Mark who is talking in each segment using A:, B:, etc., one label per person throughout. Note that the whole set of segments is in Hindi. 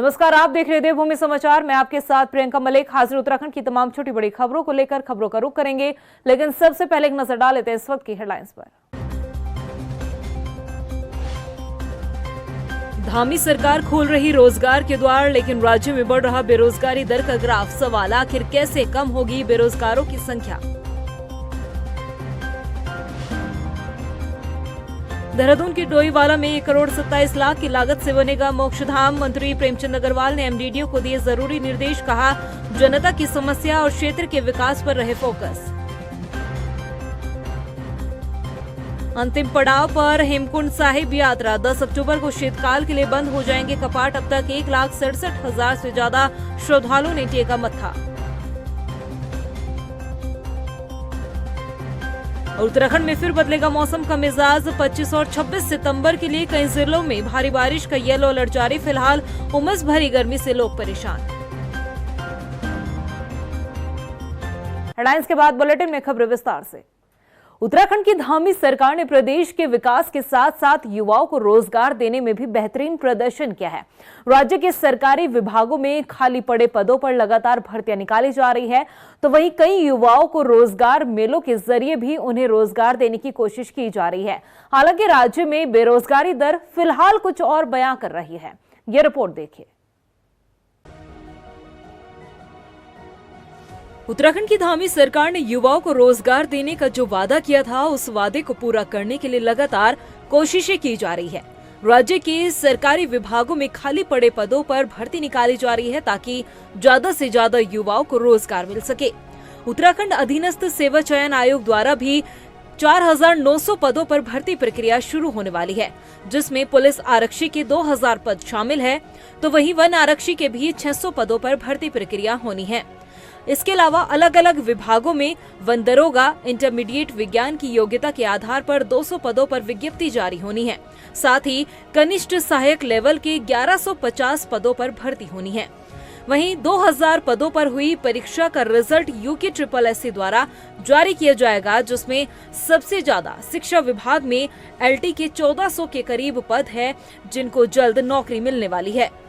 A: नमस्कार, आप देख रहे हैं देवभूमि समाचार। मैं आपके साथ प्रियंका मलिक हाजिर उत्तराखंड की तमाम छोटी बड़ी खबरों को लेकर खबरों का रुख करेंगे, लेकिन सबसे पहले एक नजर डाल लेते हैं इस वक्त की हेडलाइंस पर। धामी सरकार खोल रही रोजगार के द्वार, लेकिन राज्य में बढ़ रहा बेरोजगारी दर का ग्राफ सवाल, आखिर कैसे कम होगी बेरोजगारों की संख्या। देहरादून की डोईवाला में 1 करोड़ 27 लाख की लागत से बनेगा मोक्षधाम। मंत्री प्रेमचंद अग्रवाल ने एमडीडीओ को दिए जरूरी निर्देश, कहा जनता की समस्या और क्षेत्र के विकास पर रहे फोकस। अंतिम पड़ाव पर हेमकुंड साहिब यात्रा, 10 अक्टूबर को शीतकाल के लिए बंद हो जाएंगे कपाट। अब तक 1,67,000 से ज्यादा श्रद्धालुओं ने टेका मत्था। उत्तराखंड में फिर बदलेगा मौसम का मिजाज, 25 और 26 सितंबर के लिए कई जिलों में भारी बारिश का येलो अलर्ट जारी। फिलहाल उमस भरी गर्मी से लोग परेशान। हेडलाइंस के बाद बुलेटिन में खबरें विस्तार से। उत्तराखंड की धामी सरकार ने प्रदेश के विकास के साथ साथ युवाओं को रोजगार देने में भी बेहतरीन प्रदर्शन किया है। राज्य के सरकारी विभागों में खाली पड़े पदों पर लगातार भर्तियां निकाली जा रही है, तो वहीं कई युवाओं को रोजगार मेलों के जरिए भी उन्हें रोजगार देने की कोशिश की जा रही है। हालांकि राज्य में बेरोजगारी दर फिलहाल कुछ और बयां कर रही है। ये रिपोर्ट देखिए। उत्तराखंड की धामी सरकार ने युवाओं को रोजगार देने का जो वादा किया था, उस वादे को पूरा करने के लिए लगातार कोशिशें की जा रही है। राज्य के सरकारी विभागों में खाली पड़े पदों पर भर्ती निकाली जा रही है, ताकि ज्यादा से ज्यादा युवाओं को रोजगार मिल सके। उत्तराखंड अधीनस्थ सेवा चयन आयोग द्वारा भी 4,900 पदों पर भर्ती प्रक्रिया शुरू होने वाली है, जिसमें पुलिस आरक्षी के 2,000 पद शामिल है, तो वहीं वन आरक्षी के भी 600 पदों पर भर्ती प्रक्रिया होनी है। इसके अलावा अलग अलग विभागों में वन दरोगा, इंटरमीडिएट विज्ञान की योग्यता के आधार पर 200 पदों पर विज्ञप्ति जारी होनी है। साथ ही कनिष्ठ सहायक लेवल के 1150 पदों पर भर्ती होनी है। वहीं 2000 पदों पर हुई परीक्षा का रिजल्ट UKSSC द्वारा जारी किया जाएगा, जिसमें सबसे ज्यादा शिक्षा विभाग में LT के 1400 के करीब पद है, जिनको जल्द नौकरी मिलने वाली है।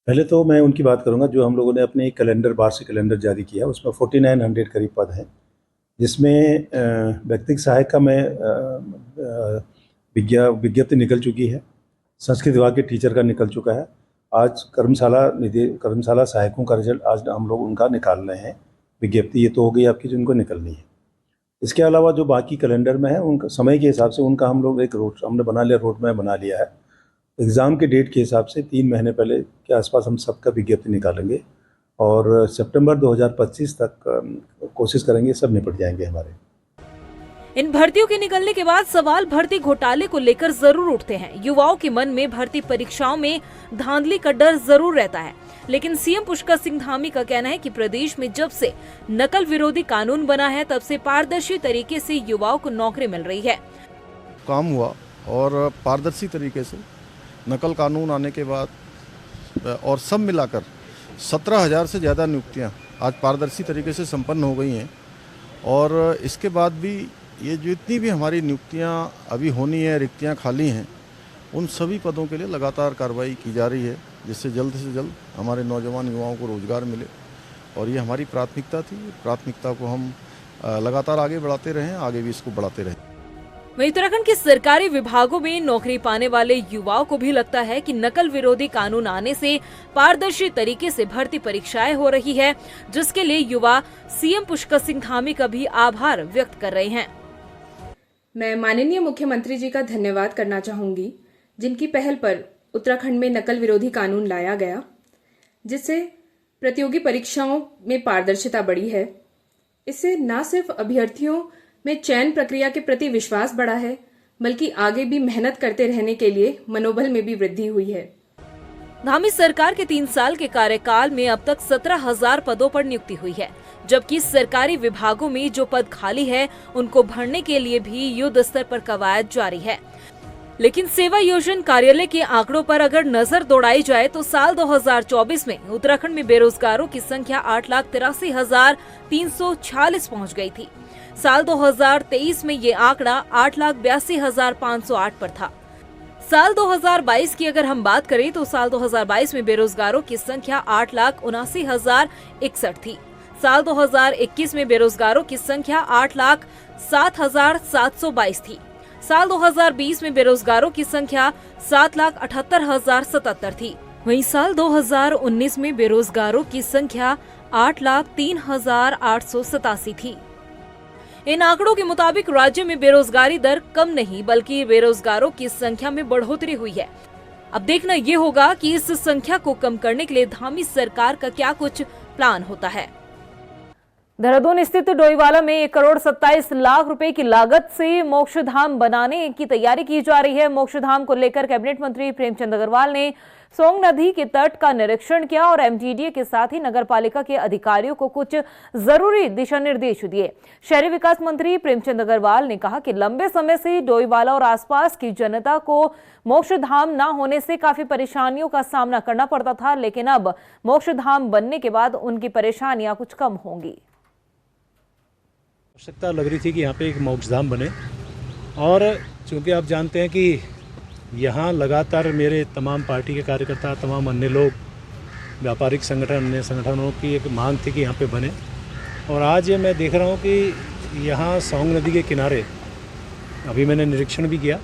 B: पहले तो मैं उनकी बात करूंगा जो हम लोगों ने अपने कैलेंडर वार्षिक कैलेंडर जारी किया, उसमें 4900 करीब पद हैं, जिसमें व्यक्तिगत सहायक का मैं विज्ञप्ति निकल चुकी है। संस्कृत विभाग के टीचर का निकल चुका है। आज कर्मशाला सहायकों का रिजल्ट आज हम लोग उनका निकाल रहे हैं विज्ञप्ति। ये तो हो गई आपकी जिनको निकलनी है। इसके अलावा जो बाकी कैलेंडर में है, उनका समय के हिसाब से उनका हम लोग एक हमने बना लिया, रोड मैप बना लिया है। एग्ज़ाम के डेट के हिसाब से 3 महीने पहले के आसपास हम सबका विज्ञप्ति निकालेंगे और सितंबर 2025 तक कोशिश करेंगे सब निपट जाएंगे हमारे।
A: इन भर्तियों के निकलने के बाद सवाल भर्ती घोटाले को लेकर जरूर उठते हैं। युवाओं के मन में भर्ती परीक्षाओं में धांधली का डर जरूर रहता है, लेकिन सीएम पुष्कर सिंह धामी का कहना है कि प्रदेश में जब से नकल विरोधी कानून बना है, तब से पारदर्शी तरीके से युवाओं को नौकरी मिल रही है।
C: काम हुआ और पारदर्शी तरीके से नकल कानून आने के बाद और सब मिलाकर 17,000 से ज़्यादा नियुक्तियां आज पारदर्शी तरीके से संपन्न हो गई हैं। और इसके बाद भी ये जो इतनी भी हमारी नियुक्तियां अभी होनी है, रिक्तियां खाली हैं, उन सभी पदों के लिए लगातार कार्रवाई की जा रही है, जिससे जल्द से जल्द हमारे नौजवान युवाओं को रोज़गार मिले। और ये हमारी प्राथमिकता थी। प्राथमिकता को हम लगातार आगे बढ़ाते रहें, आगे भी इसको बढ़ाते रहें।
A: वहीं उत्तराखंड के सरकारी विभागों में नौकरी पाने वाले युवाओं को भी लगता है कि नकल विरोधी कानून आने से पारदर्शी तरीके से भर्ती परीक्षाएं हो रही है, जिसके लिए युवा सीएम पुष्कर सिंह धामी का भी आभार व्यक्त कर रहे हैं।
D: मैं माननीय मुख्यमंत्री जी का धन्यवाद करना चाहूंगी, जिनकी पहल पर उत्तराखंड में नकल विरोधी कानून लाया गया, जिससे प्रतियोगी परीक्षाओं में पारदर्शिता बढ़ी है। इससे न सिर्फ अभ्यर्थियों में चयन प्रक्रिया के प्रति विश्वास बढ़ा है, बल्कि आगे भी मेहनत करते रहने के लिए मनोबल में भी वृद्धि हुई है।
A: धामी सरकार के 3 साल के कार्यकाल में अब तक 17,000 पदों पर नियुक्ति हुई है, जबकि सरकारी विभागों में जो पद खाली है, उनको भरने के लिए भी युद्ध स्तर पर कवायद जारी है। लेकिन सेवा योजन कार्यालय के आंकड़ों पर अगर नजर दौड़ाई जाए तो साल 2024 में उत्तराखंड में बेरोजगारों की संख्या 8,83,346 पहुंच गई थी। साल 2023 में ये आंकड़ा 8,82,508 पर था। साल 2022 की अगर हम बात करें तो साल 2022 में बेरोजगारों की संख्या 8,79,061 थी। साल 2021 में बेरोजगारों की संख्या 8,07,722 थी। साल 2020 में बेरोजगारों की संख्या 7,78,077 थी। वहीं साल 2019 में बेरोजगारों की संख्या 8,03,887 थी। इन आंकड़ों के मुताबिक राज्य में बेरोजगारी दर कम नहीं बल्कि बेरोजगारों की संख्या में बढ़ोतरी हुई है। अब देखना ये होगा कि इस संख्या को कम करने के लिए धामी सरकार का क्या कुछ प्लान होता है। देहरादून स्थित डोईवाला में 1,27,00,000 रुपए की लागत से मोक्षधाम बनाने की तैयारी की जा रही है। मोक्षधाम को लेकर कैबिनेट मंत्री प्रेमचंद अग्रवाल ने सोंग नदी के तट का निरीक्षण किया और एमडीडीए के साथ ही नगरपालिका के अधिकारियों को कुछ जरूरी दिशा निर्देश दिए। शहरी विकास मंत्री प्रेमचंद अग्रवाल ने कहा कि लंबे समय से डोईवाला और आसपास की जनता को मोक्षधाम न होने से काफी परेशानियों का सामना करना पड़ता था, लेकिन अब मोक्षधाम बनने के बाद उनकी परेशानियां कुछ कम होंगी।
E: आवश्यकता लग रही थी कि यहाँ पे एक मोक्षधाम बने और चूँकि आप जानते हैं कि यहाँ लगातार मेरे तमाम पार्टी के कार्यकर्ता, तमाम अन्य लोग, व्यापारिक संगठन, अन्य संगठनों की एक मांग थी कि यहाँ पे बने और आज ये मैं देख रहा हूँ कि यहाँ सोंग नदी के किनारे अभी मैंने निरीक्षण भी किया,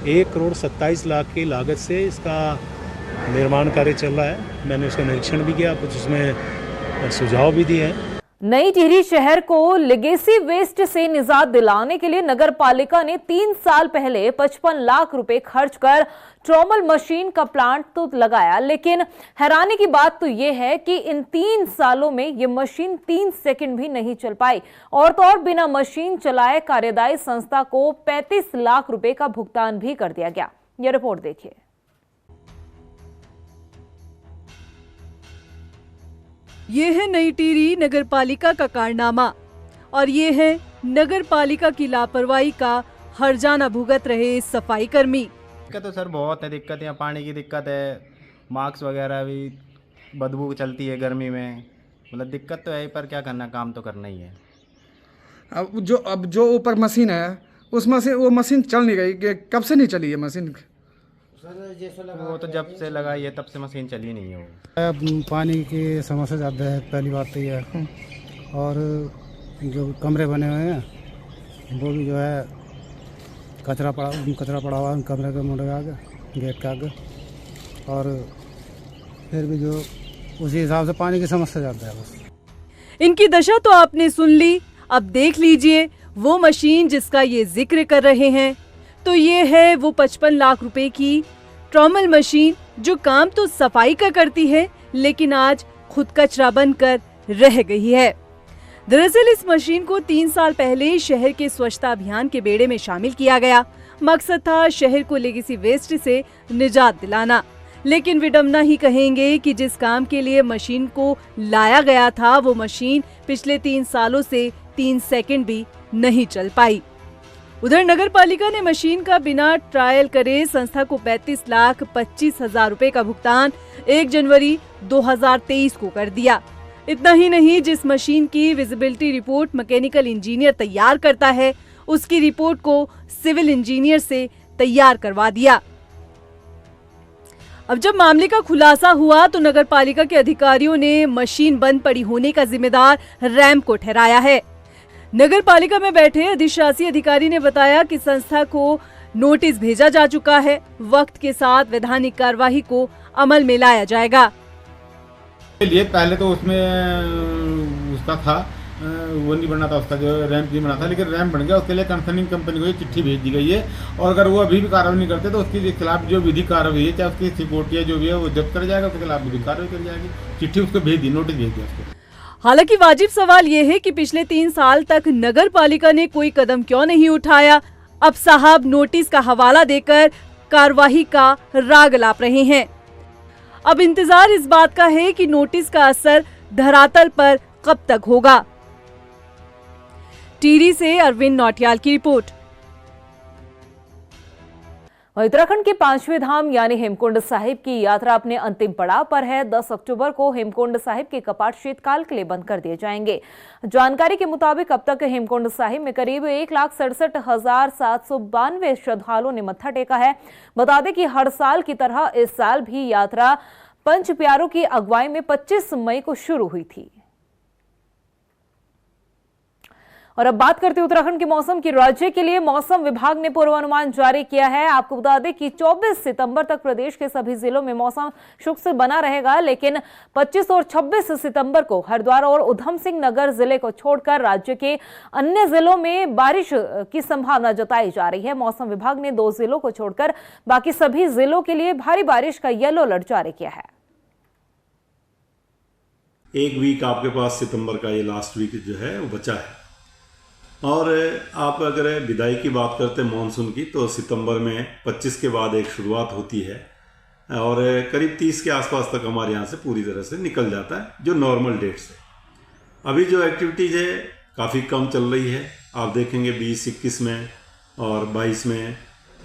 E: 1,27,00,000 की लागत से इसका निर्माण कार्य चल रहा है। मैंने उसका निरीक्षण भी किया, कुछ उसमें सुझाव भी दिए हैं।
A: नई टिहरी शहर को लेगेसी वेस्ट से निजात दिलाने के लिए नगर पालिका ने 3 साल पहले 55 लाख रुपए खर्च कर ट्रॉमल मशीन का प्लांट तो लगाया, लेकिन हैरानी की बात तो यह है कि इन 3 सालों में ये मशीन 3 सेकंड भी नहीं चल पाई और तो और बिना मशीन चलाए कार्यदायी संस्था को 35 लाख रुपए का भुगतान भी कर दिया गया। यह रिपोर्ट देखिए।
F: ये है नई टिहरी नगर पालिका का कारनामा और ये है नगर पालिका की लापरवाही का हर्जाना भुगत रहे सफाई कर्मी।
G: दिक्कत तो सर बहुत है, दिक्कत यहाँ पानी की दिक्कत है, मास्क वगैरह भी बदबू चलती है गर्मी में, मतलब दिक्कत तो है पर क्या करना, काम तो करना ही है।
H: अब जो ऊपर मशीन है उस मशीन वो मशीन चल नहीं रही, कब से नहीं चली है मशीन?
G: वो तो जब से लगाई है तब से मशीन चली नहीं है। वो
I: पानी की समस्या ज़्यादा है, पहली बात तो ये है, और जो कमरे बने हुए हैं वो भी जो है कचरा पड़ा हुआ है कमरे के मुंडे आगे, गेट के आगे, और फिर भी जो उसी हिसाब से पानी की समस्या ज़्यादा है बस।
F: इनकी दशा तो आपने सुन ली, अब देख लीजिए वो मशीन जिसका ये जिक्र कर रहे हैं, तो ये है वो 55 लाख रुपए की ट्रॉमल मशीन जो काम तो सफाई का करती है लेकिन आज खुद कचरा बनकर रह गई है। दरअसल इस मशीन को 3 साल पहले शहर के स्वच्छता अभियान के बेड़े में शामिल किया गया। मकसद था शहर को लेगेसी वेस्ट से निजात दिलाना, लेकिन विडम्बना ही कहेंगे कि जिस काम के लिए मशीन को लाया गया था वो मशीन पिछले 3 सालों से 3 सेकंड भी नहीं चल पाई। उधर नगर पालिका ने मशीन का बिना ट्रायल करे संस्था को 35,25,000 रुपए का भुगतान 1 जनवरी 2023 को कर दिया। इतना ही नहीं, जिस मशीन की विजिबिलिटी रिपोर्ट मैकेनिकल इंजीनियर तैयार करता है उसकी रिपोर्ट को सिविल इंजीनियर से तैयार करवा दिया। अब जब मामले का खुलासा हुआ तो नगर पालिका के अधिकारियों ने मशीन बंद पड़ी होने का जिम्मेदार रैम्प को ठहराया है। नगर पालिका में बैठे अधिशासी अधिकारी ने बताया कि संस्था को नोटिस भेजा जा चुका है, वक्त के साथ वैधानिक कार्यवाही को अमल में लाया जाएगा।
J: लिए पहले तो उसमें उसका था वो नहीं बना था, उसका जो रैंप नहीं बना था, लेकिन रैंप बन गया। उसके लिए कंसर्निंग कंपनी को चिट्ठी भेज दी गई है और अगर वो अभी भी कार्रवाई नहीं करते तो उसके खिलाफ जो विधि कार्रवाई है, चाहे उसकी सिक्योरिटी जो भी है वो जब्त कर जाएगा, उसके खिलाफ विधि कार्रवाई कर जाएगी। चिट्ठी उसको भेज दी, नोटिस भेज दिया उसको।
F: हालांकि वाजिब सवाल ये है कि पिछले 3 साल तक नगर पालिका ने कोई कदम क्यों नहीं उठाया। अब साहब नोटिस का हवाला देकर कार्रवाई का राग लाप रहे हैं। अब इंतजार इस बात का है कि नोटिस का असर धरातल पर कब तक होगा। टिहरी से अरविंद नौटियाल की रिपोर्ट।
A: वहीं उत्तराखंड के 5वें धाम यानी हेमकुंड साहिब की यात्रा अपने अंतिम पड़ाव पर है। 10 अक्टूबर को हेमकुंड साहिब के कपाट शीतकाल के लिए बंद कर दिए जाएंगे। जानकारी के मुताबिक अब तक हेमकुंड साहिब में करीब 1,67,792 श्रद्धालुओं ने मत्था टेका है। बता दें कि हर साल की तरह इस साल भी यात्रा पंच प्यारों की अगुवाई में 25 मई को शुरू हुई थी। और अब बात करते हैं उत्तराखंड के मौसम की। राज्य के लिए मौसम विभाग ने पूर्वानुमान जारी किया है। आपको बता दें कि 24 सितंबर तक प्रदेश के सभी जिलों में मौसम शुष्क बना रहेगा, लेकिन 25 और 26 सितंबर को हरिद्वार और उधम सिंह नगर जिले को छोड़कर राज्य के अन्य जिलों में बारिश की संभावना जताई जा रही है। मौसम विभाग ने 2 जिलों को छोड़कर बाकी सभी जिलों के लिए भारी बारिश का येलो अलर्ट जारी किया है।
K: एक वीक आपके पास सितंबर का, ये लास्ट वीक जो है वो बचा है। और आप अगर विदाई की बात करते हैं मानसून की, तो सितंबर में 25 के बाद एक शुरुआत होती है और करीब 30 के आसपास तक हमारे यहाँ से पूरी तरह से निकल जाता है, जो नॉर्मल डेट्स है। अभी जो एक्टिविटीज़ है काफ़ी कम चल रही है। आप देखेंगे 20, 21 में और 22 में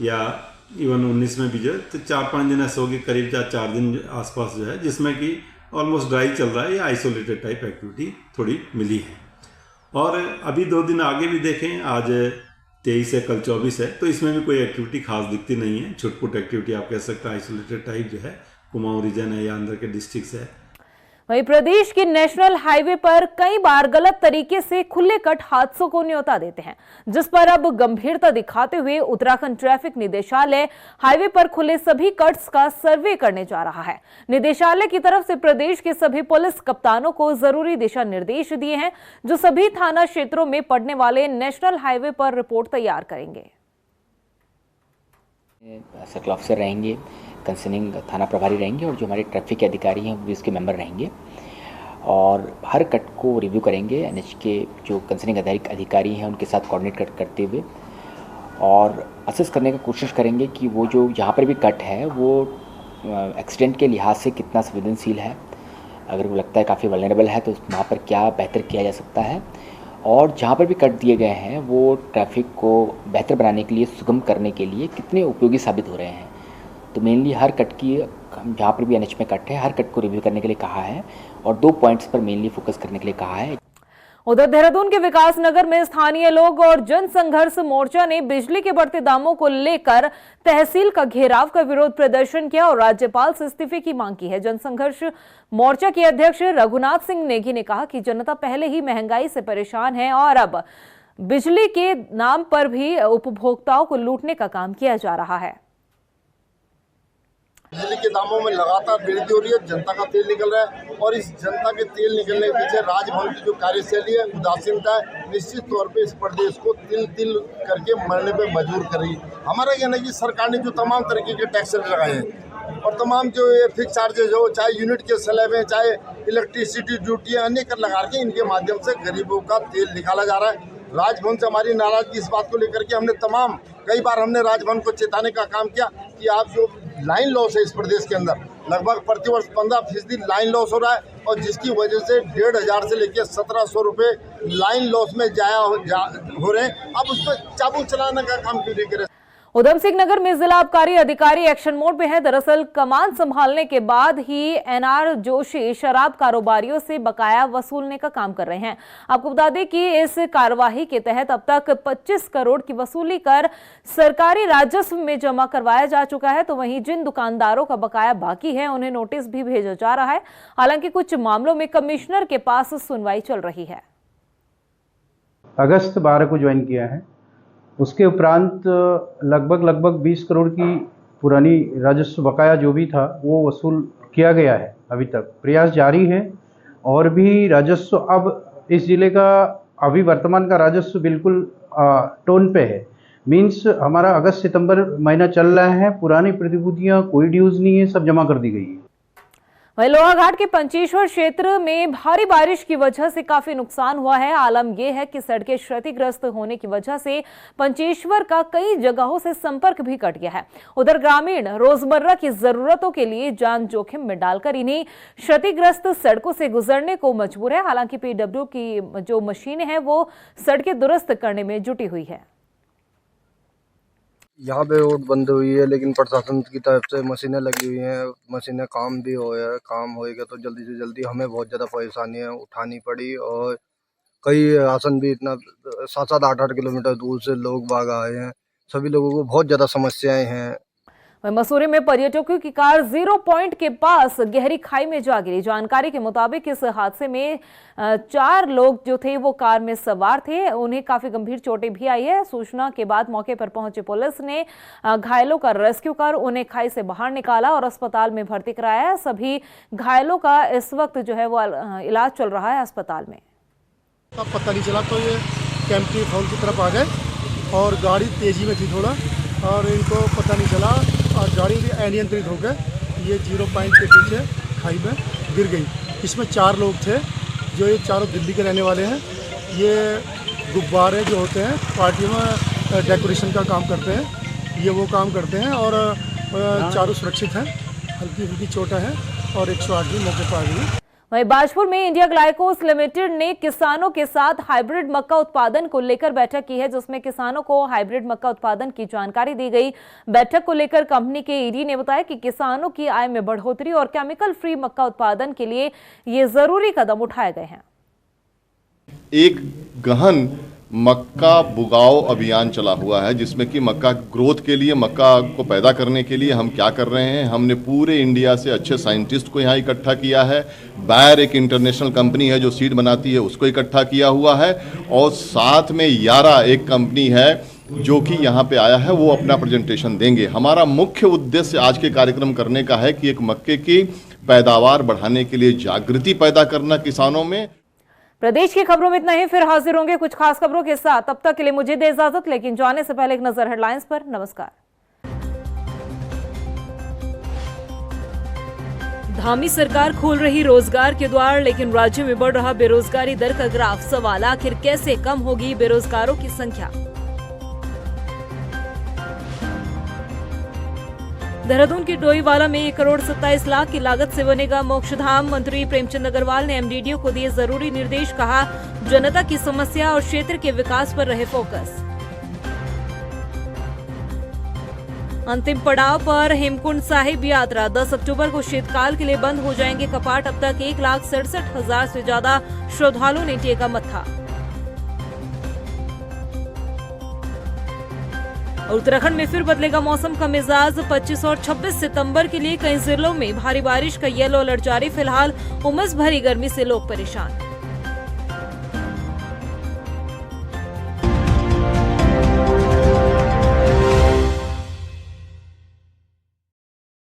K: या इवन 19 में भी जो है, तो 4-5 दिन ऐसे होगी, करीब 4 दिन आसपास जो है, जिसमें कि ऑलमोस्ट ड्राई चल रहा है या आइसोलेटेड टाइप एक्टिविटी थोड़ी मिली है। और अभी 2 दिन आगे भी देखें, आज 23 है, कल 24 है, तो इसमें भी कोई एक्टिविटी खास दिखती नहीं है। छुटपुट एक्टिविटी आप कह सकते हैं, आइसोलेटेड टाइप जो है कुमाऊं रीजन है या अंदर के डिस्ट्रिक्ट है।
A: वहीं प्रदेश के नेशनल हाईवे पर कई बार गलत तरीके से खुले कट हादसों को न्योता देते हैं, जिस पर अब गंभीरता दिखाते हुए उत्तराखंड ट्रैफिक निदेशालय हाईवे पर खुले सभी कट्स का सर्वे करने जा रहा है। निदेशालय की तरफ से प्रदेश के सभी पुलिस कप्तानों को जरूरी दिशा निर्देश दिए हैं, जो सभी थाना क्षेत्रों में पड़ने वाले नेशनल हाईवे पर रिपोर्ट तैयार करेंगे।
L: सर्कल ऑफिसर रहेंगे, कंसर्निंग थाना प्रभारी रहेंगे और जो हमारे ट्रैफिक के अधिकारी हैं वो भी इसके मेंबर रहेंगे और हर कट को रिव्यू करेंगे। एनएच के जो कंसर्निंग अधिकारी हैं उनके साथ कोऑर्डिनेट करते हुए और असेस करने की कोशिश करेंगे कि वो जो जहाँ पर भी कट है वो एक्सीडेंट के लिहाज से कितना संवेदनशील है। अगर वो लगता है काफ़ी वल्नरेबल है तो वहाँ पर क्या बेहतर किया जा सकता है, और जहाँ पर भी कट दिए गए हैं वो ट्रैफिक को बेहतर बनाने के लिए, सुगम करने के लिए कितने उपयोगी साबित हो रहे हैं। तो मेनली हर कट की, जहाँ पर भी एनएच में कट है, हर कट को रिव्यू करने के लिए कहा है और 2 पॉइंट्स पर मेनली फोकस करने के लिए कहा है।
A: उधर देहरादून के विकास नगर में स्थानीय लोग और जन संघर्ष मोर्चा ने बिजली के बढ़ते दामों को लेकर तहसील का घेराव कर विरोध प्रदर्शन किया और राज्यपाल से इस्तीफे की मांग की है। जनसंघर्ष मोर्चा के अध्यक्ष रघुनाथ सिंह नेगी ने कहा कि जनता पहले ही महंगाई से परेशान है और अब बिजली के नाम पर भी उपभोक्ताओं को लूटने का काम किया जा रहा है।
M: बिजली के दामों में लगातार वृद्धि हो रही है, जनता का तेल निकल रहा है और इस जनता के तेल निकलने के पीछे राजभवन की जो कार्यशैली है, उदासीनता है, निश्चित तौर पे इस प्रदेश को तिल तिल करके मरने पे मजबूर कर रही है। हमारा कहना है कि सरकार ने जो तमाम तरीके के टैक्स लगाए हैं और तमाम जो ये फिक्स चार्जेज हो, चाहे यूनिट के स्लैब हैं, चाहे इलेक्ट्रिसिटी ड्यूटी है, अन्य कर लगा के इनके माध्यम से गरीबों का तेल निकाला जा रहा है। राजभवन से हमारी नाराजगी इस बात को लेकर के कई बार हमने राजभवन को चेताने का काम किया कि आप जो लाइन लॉस है इस प्रदेश के अंदर, लगभग प्रतिवर्ष 15% लाइन लॉस हो रहा है और जिसकी वजह से 1500 से लेकर 1700 रुपये लाइन लॉस में जाया हो रहे हैं। अब उस पर चाबुक चलाने का काम क्यों नहीं करें।
A: उधम सिंह नगर में जिला आबकारी अधिकारी एक्शन मोड पे है। दरअसल कमान संभालने के बाद ही एनआर जोशी शराब कारोबारियों से बकाया वसूलने का काम कर रहे हैं। आपको बता दें कि इस कार्यवाही के तहत अब तक 25 करोड़ की वसूली कर सरकारी राजस्व में जमा करवाया जा चुका है। तो वहीं जिन दुकानदारों का बकाया बाकी है उन्हें नोटिस भी भेजा जा रहा है। हालांकि कुछ मामलों में कमिश्नर के पास सुनवाई चल रही है।
N: अगस्त 12 को ज्वाइन किया है, उसके उपरांत लगभग 20 करोड़ की पुरानी राजस्व बकाया जो भी था वो वसूल किया गया है। अभी तक प्रयास जारी है और भी राजस्व अब इस जिले का अभी वर्तमान का राजस्व बिल्कुल टोन पे है। मींस हमारा अगस्त सितंबर महीना चल रहा है, पुरानी प्रतिभूतियाँ कोई ड्यूज नहीं है, सब जमा कर दी गई है।
A: वहीं लोहाघाट के पंचेश्वर क्षेत्र में भारी बारिश की वजह से काफी नुकसान हुआ है। आलम यह है कि सड़कें क्षतिग्रस्त होने की वजह से पंचेश्वर का कई जगहों से संपर्क भी कट गया है। उधर ग्रामीण रोजमर्रा की जरूरतों के लिए जान जोखिम में डालकर इन्हीं क्षतिग्रस्त सड़कों से गुजरने को मजबूर है। हालांकि पीडब्ल्यू की जो मशीनें हैं वो सड़कें दुरुस्त करने में जुटी हुई है।
O: यहाँ पे रोड बंद हुई है, लेकिन प्रशासन की तरफ से मशीनें लगी हुई हैं, मशीनें काम भी हो है, काम होएगा तो जल्दी से जल्दी। हमें बहुत ज़्यादा परेशानियाँ उठानी पड़ी और कई राशन भी इतना 7-7, 8-8 किलोमीटर दूर से लोग बाग आए हैं। सभी लोगों को बहुत ज़्यादा समस्याएं हैं।
A: वहीं मसूरी में पर्यटकों की कार 0 पॉइंट के पास गहरी खाई में जा गिरी। जानकारी के मुताबिक इस हादसे में 4 लोग जो थे वो कार में सवार थे, उन्हें काफी गंभीर चोटें भी आई है। सूचना के बाद मौके पर पहुंची पुलिस ने घायलों का रेस्क्यू कर उन्हें खाई से बाहर निकाला और अस्पताल में भर्ती कराया है। सभी घायलों का इस वक्त जो है वो इलाज चल रहा है अस्पताल में।
M: पता नहीं चला तो ये कैंपटी फॉल की तरफ आ गए और गाड़ी तेजी में थी थोड़ा, और इनको पता नहीं चला और गाड़ी अनियंत्रित होकर ये 0 पॉइंट के पीछे खाई में गिर गई। इसमें 4 लोग थे, जो ये चारों दिल्ली के रहने वाले हैं। ये गुब्बारे जो होते हैं पार्टियों में डेकोरेशन का काम करते हैं, ये वो काम करते हैं और चारों सुरक्षित हैं। हल्की फुल्की चोटें हैं और 108 भी मौके पर आ गई।
A: वहीं बाजपुर में इंडिया ग्लाइकोस लिमिटेड ने किसानों के साथ हाइब्रिड मक्का उत्पादन को लेकर बैठक की है, जिसमें किसानों को हाइब्रिड मक्का उत्पादन की जानकारी दी गई। बैठक को लेकर कंपनी के ईडी ने बताया कि किसानों की आय में बढ़ोतरी और केमिकल फ्री मक्का उत्पादन के लिए ये जरूरी कदम उठाए गए हैं।
P: एक गहन मक्का बुगाव अभियान चला हुआ है, जिसमें कि मक्का ग्रोथ के लिए, मक्का को पैदा करने के लिए हम क्या कर रहे हैं। हमने पूरे इंडिया से अच्छे साइंटिस्ट को यहाँ इकट्ठा किया है। बायर एक इंटरनेशनल कंपनी है जो सीड बनाती है, उसको इकट्ठा किया हुआ है, और साथ में यारा एक कंपनी है जो कि यहाँ पे आया है, वो अपना प्रेजेंटेशन देंगे। हमारा मुख्य उद्देश्य आज के कार्यक्रम करने का है कि एक मक्के की पैदावार बढ़ाने के लिए जागृति पैदा करना किसानों में।
A: प्रदेश की खबरों में इतना ही, फिर हाजिर होंगे कुछ खास खबरों के साथ। तब तक के लिए मुझे दे इजाजत, लेकिन जाने से पहले एक नजर हेडलाइंस पर। नमस्कार। धामी सरकार खोल रही रोजगार के द्वार, लेकिन राज्य में बढ़ रहा बेरोजगारी दर का ग्राफ। सवाल, आखिर कैसे कम होगी बेरोजगारों की संख्या। देहरादून के डोईवाला में 1 करोड़ 27 लाख की लागत से बनेगा मोक्षधाम। मंत्री प्रेमचंद अग्रवाल ने एमडीडीओ को दिए जरूरी निर्देश, कहा जनता की समस्या और क्षेत्र के विकास पर रहे फोकस। अंतिम पड़ाव पर हेमकुंड साहिब यात्रा। 10 अक्टूबर को शीतकाल के लिए बंद हो जाएंगे कपाट। अब तक 1,67,000 से ज्यादा श्रद्धालुओं ने टेका मत्था। उत्तराखंड में फिर बदलेगा मौसम का मिजाज। 25 और 26 सितंबर के लिए कई जिलों में भारी बारिश का येलो अलर्ट जारी। फिलहाल उमस भरी गर्मी से लोग परेशान।